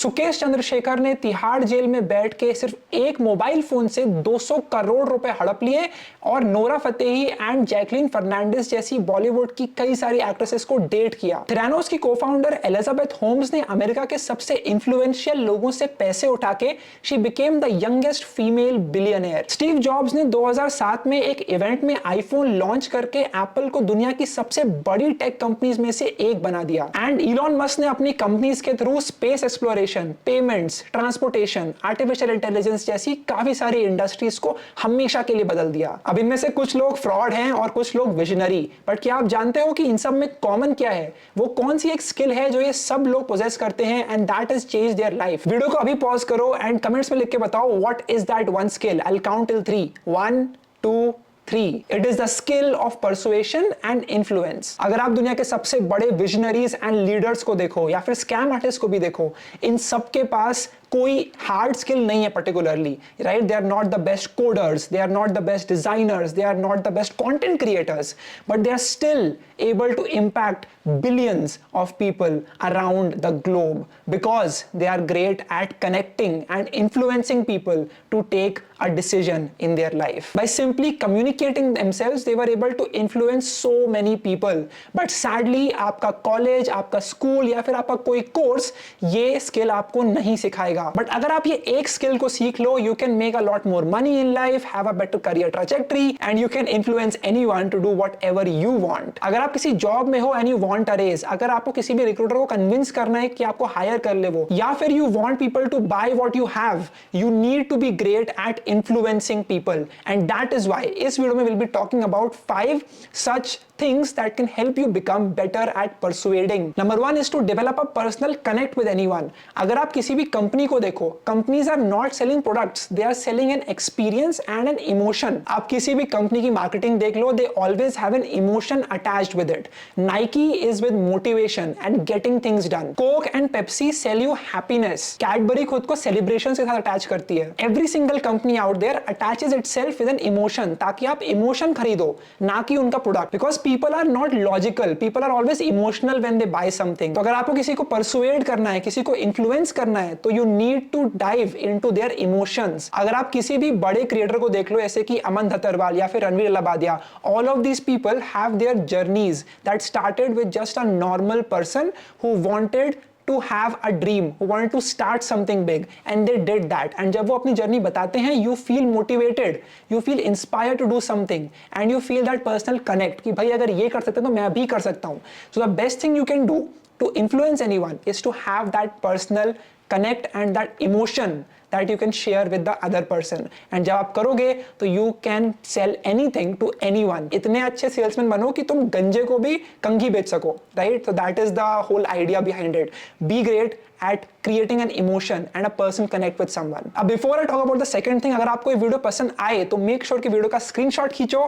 सुकेश चंद्रशेखर ने तिहाड़ जेल में बैठ के सिर्फ एक मोबाइल फोन से 200 करोड़ रुपए हड़प लिए और Nora Fatehi and Jacqueline Fernandez जैसी बॉलीवुड की कई सारी एक्ट्रेसेस को डेट किया। थेरानोस की को-फाउंडर एलिजाबेथ होम्स ने अमेरिका के सबसे इन्फ्लुएंशियल लोगों से पैसे उठा के she became the youngest female billionaire. Steve jobs ने 2007 में एक इवेंट में आईफोन लॉन्च करके एप्पल को दुनिया की सबसे बड़ी टेक कंपनीज में से एक बना दिया। एंड इलॉन मस्क ने अपनी कंपनीज के through space exploration, payments, transportation, artificial intelligence जैसी काफी सारी इंडस्ट्रीज को हमेशा के लिए बदल दिया। अब इनमें से कुछ लोग फ्रॉड हैं और कुछ लोग विजनरी, बट क्या आप जानते हो कि इन सब में कॉमन क्या है? वो कौन सी एक स्किल है जो ये सब लोग पोजेस करते हैं and that has changed their life. Video को अभी पॉज करो एंड कमेंट्स में लिख के बताओ what is that one skill. I will count till 3 1 2 3। It is the skill of persuasion and influence। अगर आप दुनिया के सबसे बड़े विजनरीज एंड लीडर्स को देखो या फिर स्कैम आर्टिस्ट को भी देखो, इन सबके पास कोई हार्ड स्किल नहीं है particularly, right? They are not the best coders, they are not the best designers, they are not the best content creators, but they are still able to impact billions of people around the globe because they are great at connecting and influencing people to take a decision in their life. By simply communicating themselves, they were able to influence so many people. But sadly, आपका college, आपका school या फिर आपका कोई course ये skill आपको नहीं सिखाएगा। बट अगर आप ये एक स्किल को सीख लो, you can make a lot more money in life, have a better career trajectory, and you can influence anyone to do whatever you want. अगर आप किसी जॉब में हो and you want a raise, अगर आपको किसी भी रिक्रूटर को कन्विंस करना है कि आपको हायर कर ले वो, या फिर you want people to buy what you have, you need to be great at influencing people. And that is why इस वीडियो में will be talking about 5 such things that can help you become better at persuading. Number 1 is to develop a personal connect with anyone. अगर आप किसी भी company को देखो, companies are not selling products, they are selling an experience and an emotion. आप किसी भी company की मार्केटिंग देख लो, they always have an emotion attached with it. Nike is with motivation and getting things done. Coke and Pepsi sell you happiness. Cadbury खुद को celebrations के साथ attach करती है. Every single company out there attaches itself with an emotion ताकि आप emotion खरीदो, ना कि उनका product. Because people are not logical, people are always emotional when they buy something. तो अगर आपको किसी को persuade करना है, किसी को influence करना है, तो you need to dive into their emotions. अगर आप किसी भी बड़े क्रिएटर को देख लो, जैसे कि अमन धतरवाल या फिर Ranveer Allahbadia, all of these people have their journeys that started with just a normal person who wanted to have a dream, who wanted to start something big, and they did that. And जब वो अपनी journey बताते हैं, you feel motivated, you feel inspired to do something, and you feel that personal connect कि भाई अगर ये कर सकते हैं तो मैं भी कर सकता हूँ। So the best thing you can do to influence anyone is to have that personal connect and that emotion that you can share with the other person. And जब आप करोगे तो you can sell anything to anyone. इतने अच्छे salesman बनो कि तुम गंजे को भी कंघी बेच सको, right? So that is the whole idea behind it. Be great at creating an emotion and a person connect with someone. अब before I talk about the second thing, अगर आपको ये वीडियो पसंद आए तो make sure कि video का screenshot खींचो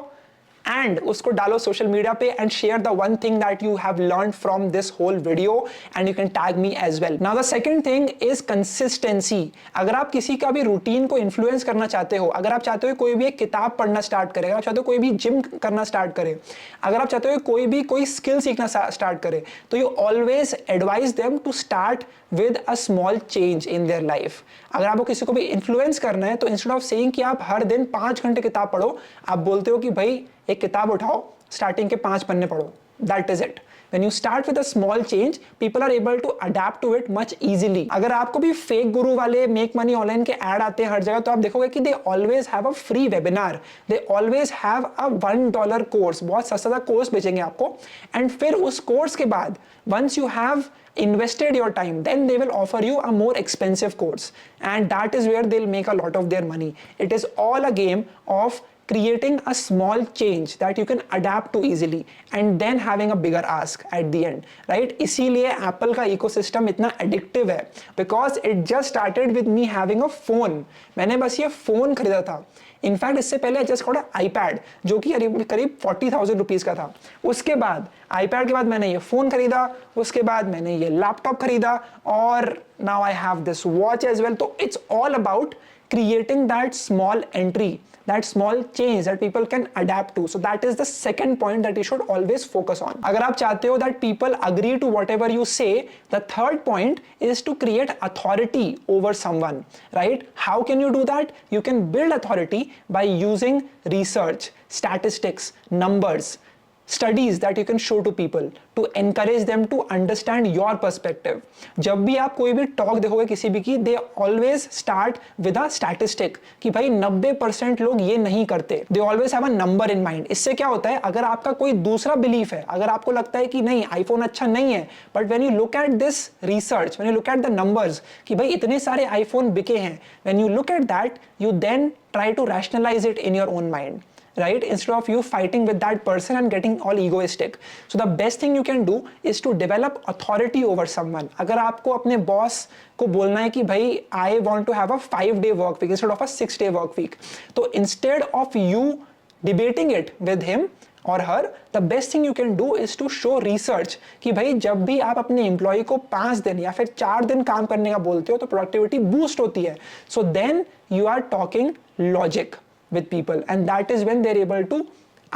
and उसको डालो सोशल मीडिया पे and share the one thing that you have learned from this whole video and you can tag me as well. Now the second thing is consistency. अगर आप किसी का भी रूटीन को इन्फ्लुएंस करना चाहते हो, अगर आप चाहते हो कोई भी एक किताब पढ़ना स्टार्ट करे, अगर आप चाहते हो कोई भी जिम करना स्टार्ट करे, अगर आप चाहते हो कोई स्किल सीखना स्टार्ट करे, तो you always advise them to start with a small change in their life. अगर आपको किसी को भी इन्फ्लुएंस करना है तो इंस्टेड ऑफ सेइंग कि आप हर दिन 5 घंटे किताब पढ़ो, आप बोलते हो कि भाई एक किताब उठाओ, स्टार्टिंग के 5 पन्ने पढ़ो. That is it. When you start with a small change, people are able to adapt to it much easily. अगर आपको भी फेक गुरु वाले मेक मनी ऑनलाइन के ऐड आते हैं हर जगह, तो आप देखोगे कि they always have a free webinar, they always have a $1 course, बहुत सस्ता कोर्स बेचेंगे आपको, एंड फिर उस कोर्स के बाद once you have invested your time, then they will offer you a more expensive course, and that is where they'll make a lot of their money. It is all a game of creating a small change that you can adapt to easily and then having a bigger ask at the end, right? इसीलिए Apple का ecosystem इतना addictive है, because it just started with me having a phone. मैंने बस ये phone खरीदा था. In fact इससे पहले जस्ट गॉट iPad जो कि करीब 40,000 रुपीज का था. उसके बाद iPad के बाद मैंने ये फोन खरीदा, उसके बाद मैंने ये लैपटॉप खरीदा, और now I have this watch as well. So it's all about creating that small entry, that small change that people can adapt to. So that is the second point that you should always focus on. अगर आप चाहते हो that people agree to whatever you say, the third point is to create authority over someone, right? How can you do that? You can build authority by using research, statistics, numbers, studies that you can show to people to encourage them to understand your perspective. जब भी आप कोई भी talk देखोगे किसी भी की, they always start with a statistic कि भाई 90% लोग ये नहीं करते. They always have a number in mind. इससे क्या होता है, अगर आपका कोई दूसरा बिलीफ है, अगर आपको लगता है कि नहीं आईफोन अच्छा नहीं है, but when you look at this research, when you look at the numbers कि भाई इतने सारे आईफोन बिके हैं, when you look at that, you then try to rationalize it in your own mind. Right? Instead of you fighting with that person and getting all egoistic. So the best thing you can do is to develop authority over someone. अगर आपको अपने boss को बोलना है कि भाई I want to have a 5-day work week instead of a 6-day work week. तो instead of you debating it with him or her, the best thing you can do is to show research कि भाई जब भी आप अपने employ को 5 दिन या फिर 4 दिन काम करने का बोलते हो तो प्रोडक्टिविटी बूस्ट होती है. So then you are talking logic with people, and that is when they're able to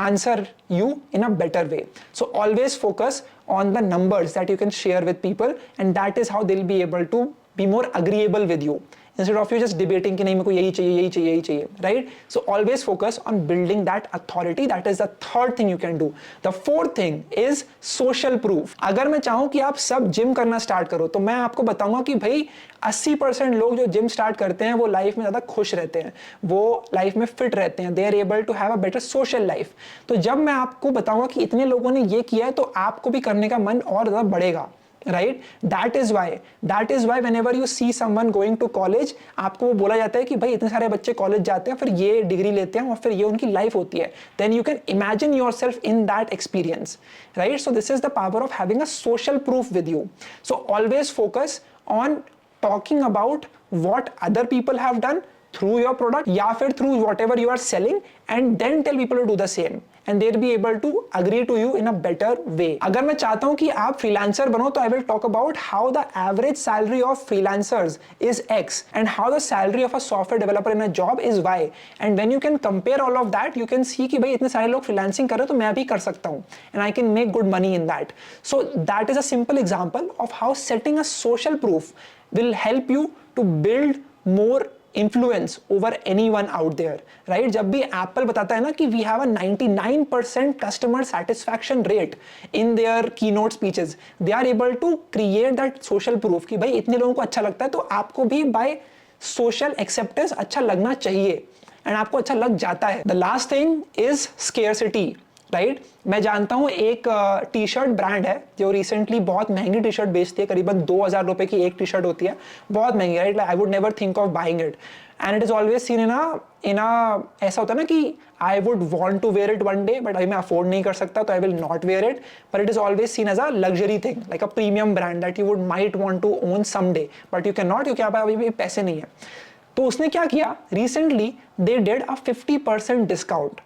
answer you in a better way. So always focus on the numbers that you can share with people, and that is how they'll be able to be more agreeable with you instead of you just debating कि नहीं मेरे को यही चाहिए यही चाहिए यही चाहिए, right? So always focus on building that authority. That is the third thing you can do. The fourth thing is social proof. अगर मैं चाहूँ कि आप सब जिम करना स्टार्ट करो तो मैं आपको बताऊंगा कि भाई 80% लोग जो जिम स्टार्ट करते हैं वो लाइफ में ज़्यादा खुश रहते हैं, वो लाइफ में फिट रहते हैं, they are able to have a better social life. तो जब मैं आपको बताऊंगा कि इतने लोगों ने ये किया है तो आपको भी करने का मन और ज़्यादा बढ़ेगा. Right? That is why whenever you see someone going to college, आपको वो बोला जाता है कि भाई इतने सारे बच्चे कॉलेज जाते हैं फिर ये डिग्री लेते हैं और फिर ये उनकी लाइफ होती है. Then you can imagine yourself in that experience, right? So this is the power of having a social proof with you. So always focus on talking about what other people have done through your product या फिर through whatever you are selling, and then tell people to do the same. And they'll be able to agree to you in a better way. अगर मैं चाहता हूं कि आप freelancer बनो तो I will talk about how the average salary of freelancers is X and how the salary of a software developer in a job is Y. And when you can compare all of that, you can see कि भाई इतने सारे लोग freelancing कर रहे हैं तो मैं भी कर सकता हूं and I can make good money in that. So that is a simple example of how setting a social proof will help you to build more influence over anyone out there, right? जब भी Apple बताता है ना कि we have a 99% customer satisfaction rate in their keynote speeches, they are able to create that social proof कि भाई इतने लोगों को अच्छा लगता है तो आपको भी by social acceptance अच्छा लगना चाहिए and आपको अच्छा लग जाता है. The last thing is scarcity. Right मैं जानता हूँ एक टी शर्ट ब्रांड है जो रिसेंटली बहुत महंगी टी शर्ट बेचती है, करीबन 2000 रुपए की एक टी शर्ट होती है, बहुत महंगी, right? I would never think of buying it and it is always seen in ऐसा होता है ना कि I would want to wear it one day but अभी मैं अफोर्ड नहीं कर सकता तो I will not wear it, but it is always seen as a luxury thing like a premium brand that you would might want to own some day but you can not, क्योंकि आप अभी भी पैसे नहीं है. तो उसने क्या किया, recently they did a 50% discount.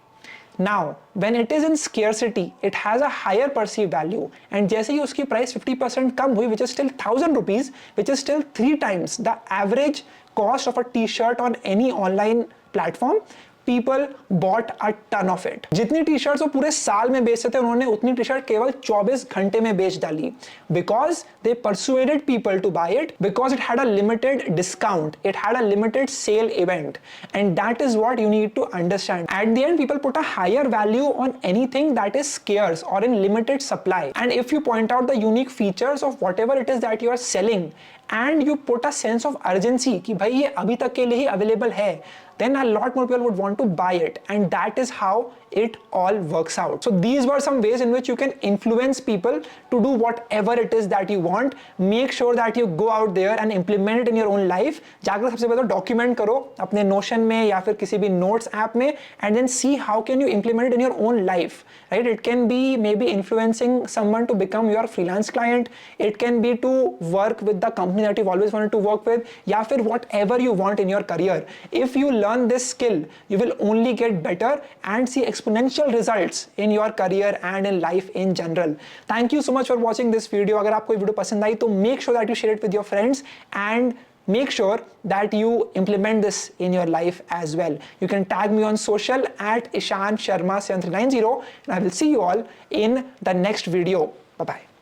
Now, when it is in scarcity, it has a higher perceived value. And जैसे ही उसकी price 50% कम हुई, which is still 1000 rupees, which is still 3 times the average cost of a t-shirt on any online platform, people bought a ton of it. जितनी T shirts वो पूरे साल में बेचते थे उन्होंने उतनी टी शर्ट केवल 24 घंटे में बेच डाली, because they persuaded people to buy it, because it had a limited discount, it had a limited sale event, and that is what you need to understand. At the end, people put a higher value on anything that is scarce or in limited supply, and if you point out the unique features of whatever it is that you are selling and you put a sense of urgency कि भाई ये अभी तक के लिए ही available है, then a lot more people would want to buy it, and that is how it all works out. So these were some ways in which you can influence people to do whatever it is that you want. Make sure that you go out there and implement it in your own life. जाकर सबसे पहले document करो अपने Notion में या फिर किसी भी notes app में, and then see how can you implement it in your own life, right? It can be maybe influencing someone to become your freelance client, it can be to work with the company that you've always wanted to work with, या फिर whatever you want in your career. If you learn this skill, you will only get better and see exponential results in your career and in life in general. Thank you so much for watching this video. अगर आपको ये video पसंद आई तो make sure that you share it with your friends and make sure that you implement this in your life as well. You can tag me on social at Ishan Sharma 7390 and I will see you all in the next video. Bye bye.